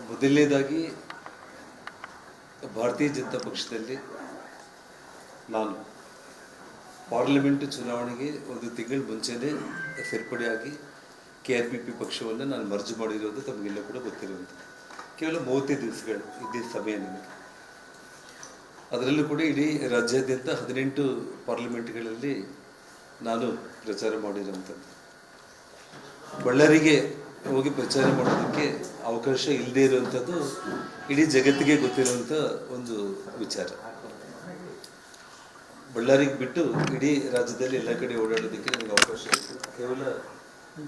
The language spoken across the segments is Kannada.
ಮೊದಲನೇದಾಗಿ ಭಾರತೀಯ ಜನತಾ ಪಕ್ಷದಲ್ಲಿ ನಾನು ಪಾರ್ಲಿಮೆಂಟ್ ಚುನಾವಣೆಗೆ ಒಂದು ತಿಂಗಳ ಮುಂಚೆನೇ ಸೇರ್ಪಡೆಯಾಗಿ KRPP ಪಕ್ಷವನ್ನು ನಾನು ಮರ್ಜ್ ಮಾಡಿರೋದು ತಮಗೆಲ್ಲ ಕೂಡ ಗೊತ್ತಿರುವಂಥದ್ದು. ಕೇವಲ 30 ದಿವಸಗಳು ಇದ್ದಿದ್ದ ಸಮಯ ನನಗೆ. ಅದರಲ್ಲೂ ಕೂಡ ಇಡೀ ರಾಜ್ಯಾದ್ಯಂತ 18 ಪಾರ್ಲಿಮೆಂಟ್ಗಳಲ್ಲಿ ನಾನು ಪ್ರಚಾರ ಮಾಡಿರೋಂಥದ್ದು. ಬಳ್ಳಾರಿಗೆ ಹೋಗಿ ಪ್ರಚಾರ ಮಾಡೋದಕ್ಕೆ ಅವಕಾಶ ಇಲ್ಲದೆ ಇರುವಂಥದ್ದು ಇಡೀ ಜಗತ್ತಿಗೆ ಗೊತ್ತಿರುವಂಥ ಒಂದು ವಿಚಾರ. ಬಳ್ಳಾರಿಗೆ ಬಿಟ್ಟು ಇಡೀ ರಾಜ್ಯದಲ್ಲಿ ಎಲ್ಲ ಕಡೆ ಓಡಾಡೋದಕ್ಕೆ ನನಗೆ ಅವಕಾಶ ಇತ್ತು. ಕೇವಲ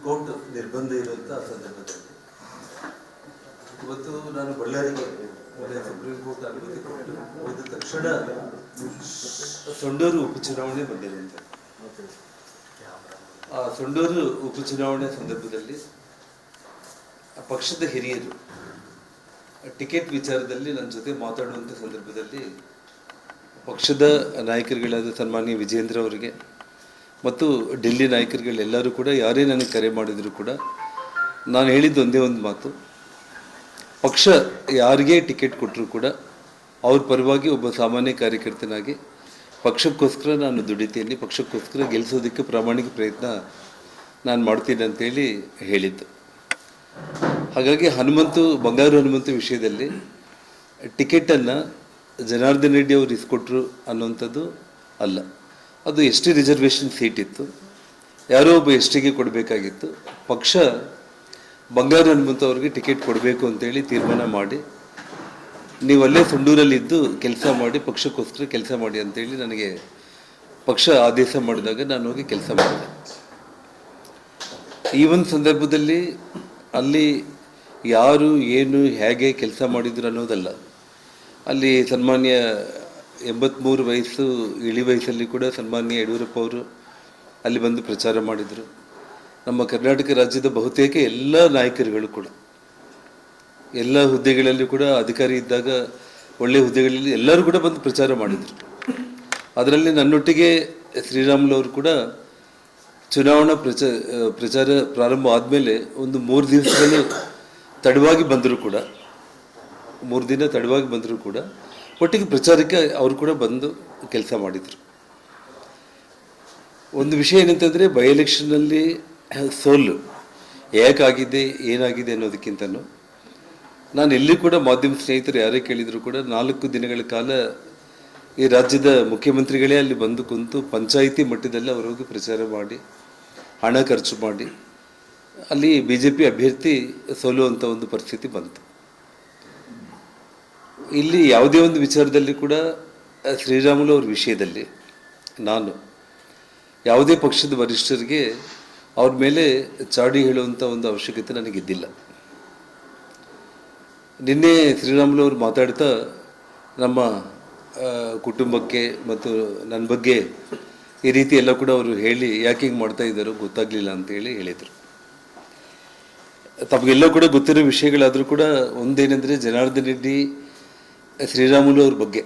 ಕೋರ್ಟ್ ನಿರ್ಬಂಧ ಇರುವಂಥ ಸಂದರ್ಭದಲ್ಲಿ ಇವತ್ತು ನಾನು ಬಳ್ಳಾರಿಗೆ ಸುಪ್ರೀಂ ಕೋರ್ಟ್ ಅನುಮತಿ ಕೊಟ್ಟು ಹೋದ ತಕ್ಷಣ ಸೊಂಡೂರು ಉಪಚುನಾವಣೆ ಬಂದಿರುವಂಥದ್ದು. ಆ ಸೊಂಡೂರು ಉಪಚುನಾವಣೆ ಸಂದರ್ಭದಲ್ಲಿ ಪಕ್ಷದ ಹಿರಿಯರು ಟಿಕೆಟ್ ವಿಚಾರದಲ್ಲಿ ನನ್ನ ಜೊತೆ ಮಾತಾಡುವಂಥ ಸಂದರ್ಭದಲ್ಲಿ ಪಕ್ಷದ ನಾಯಕರುಗಳಾದ ಸನ್ಮಾನ್ಯ ವಿಜೇಂದ್ರ ಅವರಿಗೆ ಮತ್ತು ಡೆಲ್ಲಿ ನಾಯಕರುಗಳೆಲ್ಲರೂ ಕೂಡ ಯಾರೇ ನನಗೆ ಕರೆ ಮಾಡಿದರೂ ಕೂಡ ನಾನು ಹೇಳಿದ್ದು ಒಂದೇ ಒಂದು ಮಾತು, ಪಕ್ಷ ಯಾರಿಗೇ ಟಿಕೆಟ್ ಕೊಟ್ಟರೂ ಕೂಡ ಅವ್ರ ಪರವಾಗಿ ಒಬ್ಬ ಸಾಮಾನ್ಯ ಕಾರ್ಯಕರ್ತನಾಗಿ ಪಕ್ಷಕ್ಕೋಸ್ಕರ ನಾನು ದುಡಿತೀನಿ, ಪಕ್ಷಕ್ಕೋಸ್ಕರ ಗೆಲ್ಲಿಸೋದಕ್ಕೆ ಪ್ರಾಮಾಣಿಕ ಪ್ರಯತ್ನ ನಾನು ಮಾಡ್ತೀನಿ ಅಂತೇಳಿ ಹೇಳಿದ್ದು. ಹಾಗಾಗಿ ಬಂಗಾರು ಹನುಮಂತು ವಿಷಯದಲ್ಲಿ ಟಿಕೆಟನ್ನು ಜನಾರ್ದನ್ ರೆಡ್ಡಿ ಅವರು ಇಸ್ಕೊಟ್ರು ಅನ್ನೋಂಥದ್ದು ಅಲ್ಲ. ಅದು ST ರಿಸರ್ವೇಷನ್ ಸೀಟ್ ಇತ್ತು, ಯಾರೋ ಒಬ್ಬ STಗೆ ಕೊಡಬೇಕಾಗಿತ್ತು. ಪಕ್ಷ ಬಂಗಾರು ಹನುಮಂತು ಅವ್ರಿಗೆ ಟಿಕೆಟ್ ಕೊಡಬೇಕು ಅಂತೇಳಿ ತೀರ್ಮಾನ ಮಾಡಿ, ನೀವು ಅಲ್ಲೇ ಸೊಂಡೂರಲ್ಲಿದ್ದು ಕೆಲಸ ಮಾಡಿ, ಪಕ್ಷಕ್ಕೋಸ್ಕರ ಕೆಲಸ ಮಾಡಿ ಅಂತೇಳಿ ನನಗೆ ಪಕ್ಷ ಆದೇಶ ಮಾಡಿದಾಗ ನಾನು ಹೋಗಿ ಕೆಲಸ ಮಾಡಿದೆ. ಈ ಒಂದು ಸಂದರ್ಭದಲ್ಲಿ ಅಲ್ಲಿ ಯಾರು ಏನು ಹೇಗೆ ಕೆಲಸ ಮಾಡಿದ್ರು ಅನ್ನೋದಲ್ಲ. ಅಲ್ಲಿ ಸನ್ಮಾನ್ಯ 83 ವಯಸ್ಸು ಇಳಿ ವಯಸ್ಸಲ್ಲಿ ಕೂಡ ಸನ್ಮಾನ್ಯ ಯಡಿಯೂರಪ್ಪ ಅವರು ಅಲ್ಲಿ ಬಂದು ಪ್ರಚಾರ ಮಾಡಿದರು. ನಮ್ಮ ಕರ್ನಾಟಕ ರಾಜ್ಯದ ಬಹುತೇಕ ಎಲ್ಲ ನಾಯಕರುಗಳು ಕೂಡ ಎಲ್ಲ ಹುದ್ದೆಗಳಲ್ಲಿ ಕೂಡ ಅಧಿಕಾರಿ ಇದ್ದಾಗ ಒಳ್ಳೆಯ ಹುದ್ದೆಗಳಲ್ಲಿ ಎಲ್ಲರೂ ಕೂಡ ಬಂದು ಪ್ರಚಾರ ಮಾಡಿದರು. ಅದರಲ್ಲಿ ನನ್ನೊಟ್ಟಿಗೆ ಶ್ರೀರಾಮುಲು ಅವರು ಕೂಡ ಚುನಾವಣಾ ಪ್ರಚಾರ ಪ್ರಾರಂಭ ಆದಮೇಲೆ ಒಂದು 3 ದಿವಸಗಳು ತಡವಾಗಿ ಬಂದರೂ ಕೂಡ 3 ದಿನ ತಡವಾಗಿ ಬಂದರೂ ಕೂಡ ಒಟ್ಟಿಗೆ ಪ್ರಚಾರಕ್ಕೆ ಅವರು ಕೂಡ ಬಂದು ಕೆಲಸ ಮಾಡಿದರು. ಒಂದು ವಿಷಯ ಏನಂತಂದರೆ, ಬೈ ಎಲೆಕ್ಷನ್ನಲ್ಲಿ ಸೋಲು ಯಾಕಾಗಿದೆ ಏನಾಗಿದೆ ಅನ್ನೋದಕ್ಕಿಂತನೂ ನಾನು ಎಲ್ಲಿ ಕೂಡ ಮಾಧ್ಯಮ ಸ್ನೇಹಿತರು ಯಾರೇ ಕೇಳಿದರೂ ಕೂಡ 4 ದಿನಗಳ ಕಾಲ ಈ ರಾಜ್ಯದ ಮುಖ್ಯಮಂತ್ರಿಗಳೇ ಅಲ್ಲಿ ಬಂದು ಕುಂತು ಪಂಚಾಯಿತಿ ಮಟ್ಟದಲ್ಲಿ ಅವರು ಹೋಗಿ ಪ್ರಚಾರ ಮಾಡಿ ಹಣ ಖರ್ಚು ಮಾಡಿ ಅಲ್ಲಿ BJP ಅಭ್ಯರ್ಥಿ ಸೋಲುವಂಥ ಒಂದು ಪರಿಸ್ಥಿತಿ ಬಂತು. ಇಲ್ಲಿ ಯಾವುದೇ ಒಂದು ವಿಚಾರದಲ್ಲಿ ಕೂಡ ಶ್ರೀರಾಮುಲು ಅವ್ರ ವಿಷಯದಲ್ಲಿ ನಾನು ಯಾವುದೇ ಪಕ್ಷದ ವರಿಷ್ಠರಿಗೆ ಅವ್ರ ಮೇಲೆ ಚಾಡಿ ಹೇಳುವಂಥ ಒಂದು ಅವಶ್ಯಕತೆ ನನಗಿದ್ದಿಲ್ಲ. ನಿನ್ನೆ ಶ್ರೀರಾಮುಲು ಅವರು ಮಾತಾಡ್ತಾ ನಮ್ಮ ಕುಟುಂಬಕ್ಕೆ ಮತ್ತು ನನ್ನ ಬಗ್ಗೆ ಈ ರೀತಿ ಎಲ್ಲ ಕೂಡ ಅವರು ಹೇಳಿ ಯಾಕೆ ಹಿಂಗೆ ಮಾಡ್ತಾ ಇದ್ದಾರೋ ಗೊತ್ತಾಗಲಿಲ್ಲ ಅಂತೇಳಿ ಹೇಳಿದರು. ತಮಗೆಲ್ಲ ಕೂಡ ಗೊತ್ತಿರೋ ವಿಷಯಗಳಾದರೂ ಕೂಡ ಒಂದೇನೆಂದರೆ, ಜನಾರ್ದನ್ ರೆಡ್ಡಿ ಶ್ರೀರಾಮುಲು ಅವ್ರ ಬಗ್ಗೆ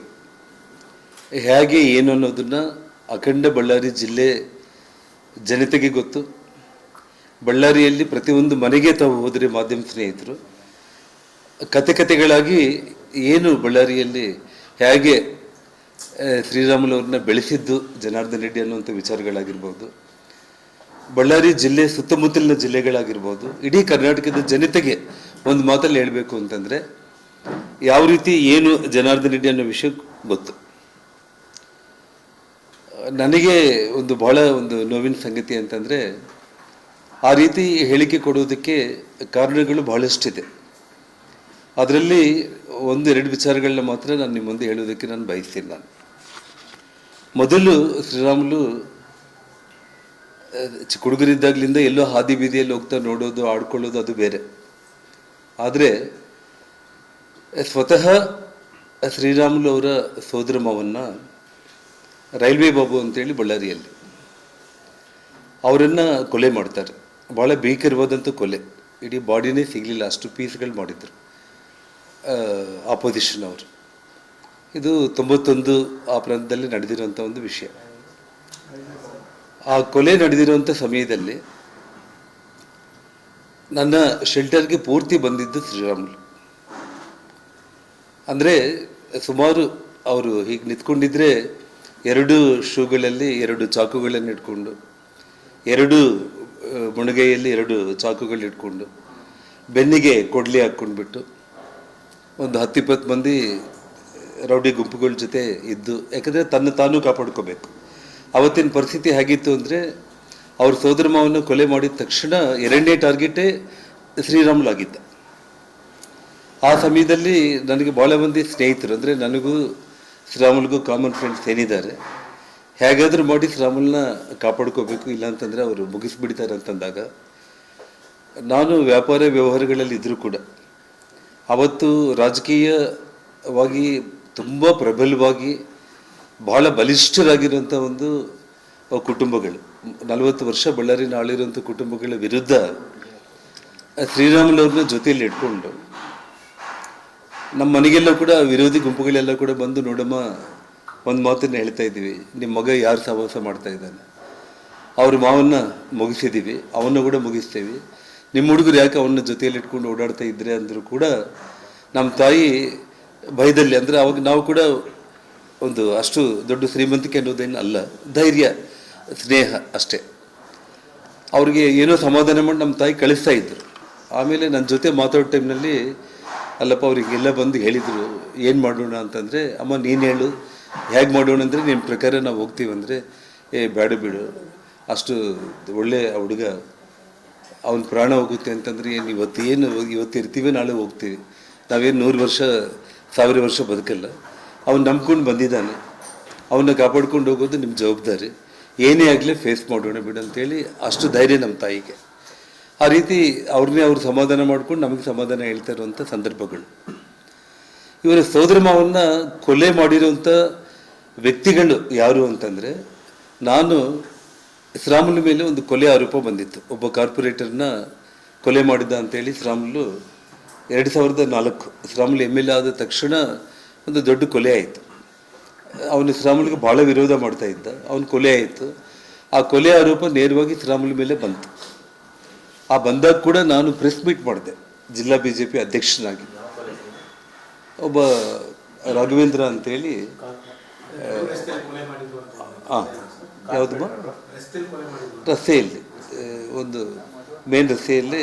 ಹೇಗೆ ಏನು ಅನ್ನೋದನ್ನು ಅಖಂಡ ಬಳ್ಳಾರಿ ಜಿಲ್ಲೆ ಜನತೆಗೆ ಗೊತ್ತು. ಬಳ್ಳಾರಿಯಲ್ಲಿ ಪ್ರತಿಯೊಂದು ಮನೆಗೆ ತಾವು ಹೋದರೆ ಮಾಧ್ಯಮ ಸ್ನೇಹಿತರು ಕತೆಗಳಾಗಿ ಏನು ಬಳ್ಳಾರಿಯಲ್ಲಿ ಹೇಗೆ ಶ್ರೀರಾಮುಲು ಅವ್ರನ್ನ ಬೆಳೆಸಿದ್ದು ಜನಾರ್ದನ್ ರೆಡ್ಡಿ ಅನ್ನುವಂಥ ವಿಚಾರಗಳಾಗಿರ್ಬೋದು, ಬಳ್ಳಾರಿ ಜಿಲ್ಲೆ ಸುತ್ತಮುತ್ತಲಿನ ಜಿಲ್ಲೆಗಳಾಗಿರ್ಬೋದು, ಇಡೀ ಕರ್ನಾಟಕದ ಜನತೆಗೆ ಒಂದು ಮಾತಲ್ಲಿ ಹೇಳಬೇಕು ಅಂತಂದರೆ ಯಾವ ರೀತಿ ಏನು ಜನಾರ್ದನ್ ರೆಡ್ಡಿ ಅನ್ನೋ ವಿಷಯ ಗೊತ್ತು. ನನಗೆ ಬಹಳ ನೋವಿನ ಸಂಗತಿ ಅಂತಂದರೆ, ಆ ರೀತಿ ಹೇಳಿಕೆ ಕೊಡುವುದಕ್ಕೆ ಕಾರಣಗಳು ಬಹಳಷ್ಟಿದೆ. ಅದರಲ್ಲಿ 1-2 ವಿಚಾರಗಳನ್ನ ಮಾತ್ರ ನಾನು ನಿಮ್ಮ ಮುಂದೆ ಹೇಳೋದಕ್ಕೆ ನಾನು ಬಯಸ್ತೀನಿ. ಮೊದಲು ಶ್ರೀರಾಮುಲು ಚಿಕ್ಕ ಹುಡುಗರಿದ್ದಾಗಲಿಂದ ಎಲ್ಲೋ ಹಾದಿ ಬೀದಿಯಲ್ಲಿ ಹೋಗ್ತಾ ನೋಡೋದು ಆಡ್ಕೊಳ್ಳೋದು ಅದು ಬೇರೆ. ಆದರೆ ಸ್ವತಃ ಶ್ರೀರಾಮುಲು ಅವರ ಸೋದರ ಮಾವನ್ನ ರೈಲ್ವೆ ಬಾಬು ಅಂತೇಳಿ ಬಳ್ಳಾರಿಯಲ್ಲಿ ಅವರನ್ನು ಕೊಲೆ ಮಾಡ್ತಾರೆ. ಭಾಳ ಭೀಕರವಾದಂಥ ಕೊಲೆ, ಇಡೀ ಬಾಡಿನೇ ಸಿಗಲಿಲ್ಲ, ಅಷ್ಟು ಪೀಸ್ಗಳು ಮಾಡಿದರು ಆಪೋಸಿಷನ್ ಅವರು. ಇದು 91 ಆ ಪ್ರಾಂತದಲ್ಲಿ ನಡೆದಿರುವಂಥ ಒಂದು ವಿಷಯ. ಆ ಕೊಲೆ ನಡೆದಿರುವಂಥ ಸಮಯದಲ್ಲಿ ನನ್ನ ಶೆಲ್ಟರ್ಗೆ ಪೂರ್ತಿ ಬಂದಿದ್ದು ಶ್ರೀರಾಮುಲು. ಅಂದರೆ ಸುಮಾರು ಅವರು ಹೀಗೆ ನಿಂತ್ಕೊಂಡಿದ್ರೆ 2 ಶೂಗಳಲ್ಲಿ 2 ಚಾಕುಗಳನ್ನು ಇಟ್ಕೊಂಡು 2 ಮುಣಗೈಯಲ್ಲಿ 2 ಚಾಕುಗಳು ಇಟ್ಕೊಂಡು ಬೆನ್ನಿಗೆ ಕೊಡ್ಲಿ ಹಾಕ್ಕೊಂಡ್ಬಿಟ್ಟು ಒಂದು 10-20 ಮಂದಿ ರೌಡಿ ಗುಂಪುಗಳ ಜೊತೆ ಇದ್ದು, ಯಾಕಂದರೆ ತಾನು ಕಾಪಾಡ್ಕೋಬೇಕು. ಅವತ್ತಿನ ಪರಿಸ್ಥಿತಿ ಹೇಗಿತ್ತು ಅಂದರೆ ಅವ್ರ ಸೋದರ ಮಾವನ್ನು ಕೊಲೆ ಮಾಡಿದ ತಕ್ಷಣ 2ನೇ ಟಾರ್ಗೆಟೇ ಶ್ರೀರಾಮುಲು ಆಗಿದ್ದ. ಆ ಸಮಯದಲ್ಲಿ ನನಗೆ ಭಾಳ ಮಂದಿ ಸ್ನೇಹಿತರು, ಅಂದರೆ ನನಗೂ ಶ್ರೀರಾಮುಲ್ಗೂ ಕಾಮನ್ ಫ್ರೆಂಡ್ಸ್ ಏನಿದ್ದಾರೆ, ಹೇಗಾದರೂ ಮಾಡಿ ಶ್ರೀರಾಮುಲನ್ನ ಕಾಪಾಡ್ಕೋಬೇಕು, ಇಲ್ಲಾಂತಂದರೆ ಅವರು ಮುಗಿಸ್ಬಿಡ್ತಾರೆ ಅಂತಂದಾಗ ನಾನು ವ್ಯಾಪಾರ ವ್ಯವಹಾರಗಳಲ್ಲಿ ಇದ್ದರೂ ಕೂಡ ಅವತ್ತು ರಾಜಕೀಯವಾಗಿ ತುಂಬ ಪ್ರಬಲವಾಗಿ ಭಾಳ ಬಲಿಷ್ಠರಾಗಿರುವಂಥ ಒಂದು ಕುಟುಂಬಗಳು, 40 ವರ್ಷ ಬಳ್ಳಾರಿನ ಆಳಿರುವಂಥ ಕುಟುಂಬಗಳ ವಿರುದ್ಧ ಶ್ರೀರಾಮುಲು ಅವ್ರನ್ನ ಜೊತೆಯಲ್ಲಿ ಇಟ್ಕೊಂಡು ನಮ್ಮ ಮನೆಗೆಲ್ಲ ಕೂಡ ವಿರೋಧಿ ಗುಂಪುಗಳೆಲ್ಲ ಕೂಡ ಬಂದು, ನೋಡಮ್ಮ ಒಂದು ಮಾತನ್ನು ಹೇಳ್ತಾ ಇದ್ದೀವಿ, ನಿಮ್ಮ ಮಗ ಯಾರು ಸಹವಾಸ ಮಾಡ್ತಾ ಇದ್ದಾನೆ, ಅವ್ರ ಮಾವನ್ನ ಮುಗಿಸಿದ್ದೀವಿ, ಅವನ್ನ ಕೂಡ ಮುಗಿಸ್ತೇವೆ, ನಿಮ್ಮ ಹುಡುಗರು ಯಾಕೆ ಅವನ್ನ ಜೊತೆಯಲ್ಲಿ ಇಟ್ಕೊಂಡು ಓಡಾಡ್ತಾ ಇದ್ರೆ ಅಂದರೂ ಕೂಡ ನಮ್ಮ ತಾಯಿ ಭಯದಲ್ಲಿ, ಅಂದರೆ ಅವಾಗ ನಾವು ಕೂಡ ಒಂದು ಅಷ್ಟು ದೊಡ್ಡ ಶ್ರೀಮಂತಿಕೆ ಅನ್ನೋದೇನು ಅಲ್ಲ, ಧೈರ್ಯ ಸ್ನೇಹ ಅಷ್ಟೇ. ಅವ್ರಿಗೆ ಏನೋ ಸಮಾಧಾನ ಮಾಡಿ ನಮ್ಮ ತಾಯಿ ಕಳಿಸ್ತಾ ಇದ್ದರು. ಆಮೇಲೆ ನನ್ನ ಜೊತೆ ಮಾತಾಡೋ ಟೈಮ್ನಲ್ಲಿ ಅಲ್ಲಪ್ಪ ಅವರಿಗೆಲ್ಲ ಬಂದು ಹೇಳಿದರು ಏನು ಮಾಡೋಣ ಅಂತಂದರೆ, ಅಮ್ಮ ನೀನು ಹೇಳು ಹೇಗೆ ಮಾಡೋಣ ಅಂದರೆ ನಿಮ್ಮ ಪ್ರಕಾರ ನಾವು ಹೋಗ್ತೀವಿ ಅಂದರೆ, ಬೇಡ ಬಿಡು, ಅಷ್ಟು ಒಳ್ಳೆ ಹುಡುಗ, ಅವನ ಪ್ರಾಣ ಹೋಗುತ್ತೆ ಅಂತಂದರೆ ಏನು ಇವತ್ತು ಇರ್ತೀವಿ ನಾಳೆ ಹೋಗ್ತೀವಿ, ನಾವೇನು 100 ವರ್ಷ 1000 ವರ್ಷ ಬದುಕಲ್ಲ, ಅವನು ನಂಬ್ಕೊಂಡು ಬಂದಿದ್ದಾನೆ, ಅವನ್ನ ಕಾಪಾಡ್ಕೊಂಡು ಹೋಗೋದು ನಿಮ್ಮ ಜವಾಬ್ದಾರಿ, ಏನೇ ಆಗಲಿ ಫೇಸ್ ಮಾಡೋಣ ಬಿಡು ಅಂತೇಳಿ ಅಷ್ಟು ಧೈರ್ಯ ನಮ್ಮ ತಾಯಿಗೆ. ಆ ರೀತಿ ಅವ್ರು ಸಮಾಧಾನ ಮಾಡ್ಕೊಂಡು ನಮಗೆ ಸಮಾಧಾನ ಹೇಳ್ತಾ ಇರುವಂಥ ಸಂದರ್ಭಗಳು. ಇವರ ಸೋದರ ಮಾವನ್ನ ಕೊಲೆ ಮಾಡಿರುವಂಥ ವ್ಯಕ್ತಿಗಳು ಯಾರು ಅಂತಂದರೆ, ನಾನು ಶ್ರೀರಾಮುಲು ಮೇಲೆ ಒಂದು ಕೊಲೆ ಆರೋಪ ಬಂದಿತ್ತು, ಒಬ್ಬ ಕಾರ್ಪೊರೇಟರ್ನ ಕೊಲೆ ಮಾಡಿದ್ದ ಅಂತೇಳಿ ಶ್ರೀರಾಮುಲು 2004 ಶ್ರೀರಾಮುಲು MLA ಆದ ತಕ್ಷಣ ಒಂದು ದೊಡ್ಡ ಕೊಲೆ ಆಯಿತು. ಅವನು ಶ್ರೀರಾಮುಲಿಗೆ ಭಾಳ ವಿರೋಧ ಮಾಡ್ತಾ ಇದ್ದ, ಅವನು ಕೊಲೆ ಆಯಿತು. ಆ ಕೊಲೆ ಆರೋಪ ನೇರವಾಗಿ ಶ್ರೀರಾಮುಲು ಮೇಲೆ ಬಂತು. ಆ ಬಂದಾಗ ಕೂಡ ನಾನು ಪ್ರೆಸ್ ಮೀಟ್ ಮಾಡಿದೆ ಜಿಲ್ಲಾ BJP ಅಧ್ಯಕ್ಷನಾಗಿ. ಒಬ್ಬ ರಾಘವೇಂದ್ರ ಅಂತೇಳಿ, ಯಾವುದಮ್ಮ ರಸ್ತೆಯಲ್ಲಿ, ಒಂದು ಮೇನ್ ರಸ್ತೆಯಲ್ಲೇ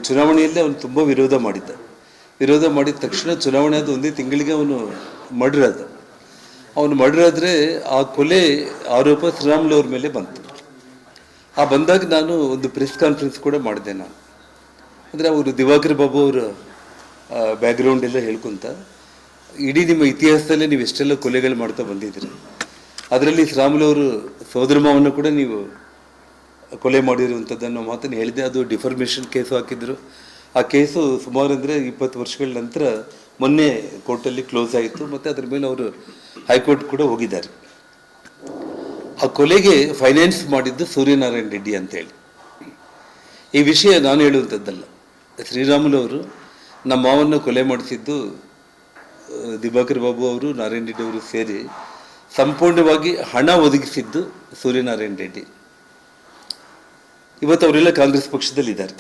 ಚುನಾವಣೆಯಲ್ಲೇ ಅವನು ತುಂಬ ವಿರೋಧ ಮಾಡಿದ ತಕ್ಷಣ ಚುನಾವಣೆ ಆದ ಒಂದೇ ತಿಂಗಳಿಗೆ ಅವನು ಮರ್ಡರ್ ಆದ. ಅವನು ಮರ್ಡರ್ ಆದರೆ ಆ ಕೊಲೆ ಆರೋಪ ಶ್ರೀರಾಮುಲು ಅವ್ರ ಮೇಲೆ ಬಂತು. ಆ ಬಂದಾಗ ನಾನು ಒಂದು ಪ್ರೆಸ್ ಕಾನ್ಫರೆನ್ಸ್ ಕೂಡ ಮಾಡಿದೆ. ನಾನು ಅಂದರೆ ಅವರು ದಿವಾಕರ್ ಬಾಬು ಅವರ ಬ್ಯಾಕ್ಗ್ರೌಂಡ್ ಎಲ್ಲ ಹೇಳ್ಕೊತ, ಇಡೀ ನಿಮ್ಮ ಇತಿಹಾಸದಲ್ಲೇ ನೀವು ಎಷ್ಟೆಲ್ಲ ಕೊಲೆಗಳು ಮಾಡ್ತಾ ಬಂದಿದ್ದೀರಿ, ಅದರಲ್ಲಿ ಶ್ರೀರಾಮುಲು ಅವರು ಸೋದರ ಮಾವನ್ನು ಕೂಡ ನೀವು ಕೊಲೆ ಮಾಡಿರುವಂಥದ್ದನ್ನು ಮಾತನ್ನು ಹೇಳಿದೆ. ಅದು ಡಿಫಾರ್ಮೇಷನ್ ಕೇಸು ಹಾಕಿದ್ರು. ಆ ಕೇಸು ಸುಮಾರು ಅಂದರೆ 20 ವರ್ಷಗಳ ನಂತರ ಮೊನ್ನೆ ಕೋರ್ಟಲ್ಲಿ ಕ್ಲೋಸ್ ಆಯಿತು, ಮತ್ತು ಅದ್ರ ಮೇಲೆ ಅವರು ಹೈಕೋರ್ಟ್ ಕೂಡ ಹೋಗಿದ್ದಾರೆ. ಆ ಕೊಲೆಗೆ ಫೈನಾನ್ಸ್ ಮಾಡಿದ್ದು ಸೂರ್ಯನಾರಾಯಣ ರೆಡ್ಡಿ ಅಂತೇಳಿ. ಈ ವಿಷಯ ನಾನು ಹೇಳುವಂಥದ್ದಲ್ಲ, ಶ್ರೀರಾಮುಲು ಅವರು ನಮ್ಮ ಮಾವನ್ನು ಕೊಲೆ ಮಾಡಿಸಿದ್ದು ದಿವಾಕರ್ ಬಾಬು ಅವರು, ನಾರಾಯಣ ರೆಡ್ಡಿ ಅವರು ಸೇರಿ ಸಂಪೂರ್ಣವಾಗಿ ಹಣ ಒದಗಿಸಿದ್ದು ಸೂರ್ಯನಾರಾಯಣ ರೆಡ್ಡಿ. ಇವತ್ತು ಅವರೆಲ್ಲ ಕಾಂಗ್ರೆಸ್ ಪಕ್ಷದಲ್ಲಿದ್ದಾರೆ.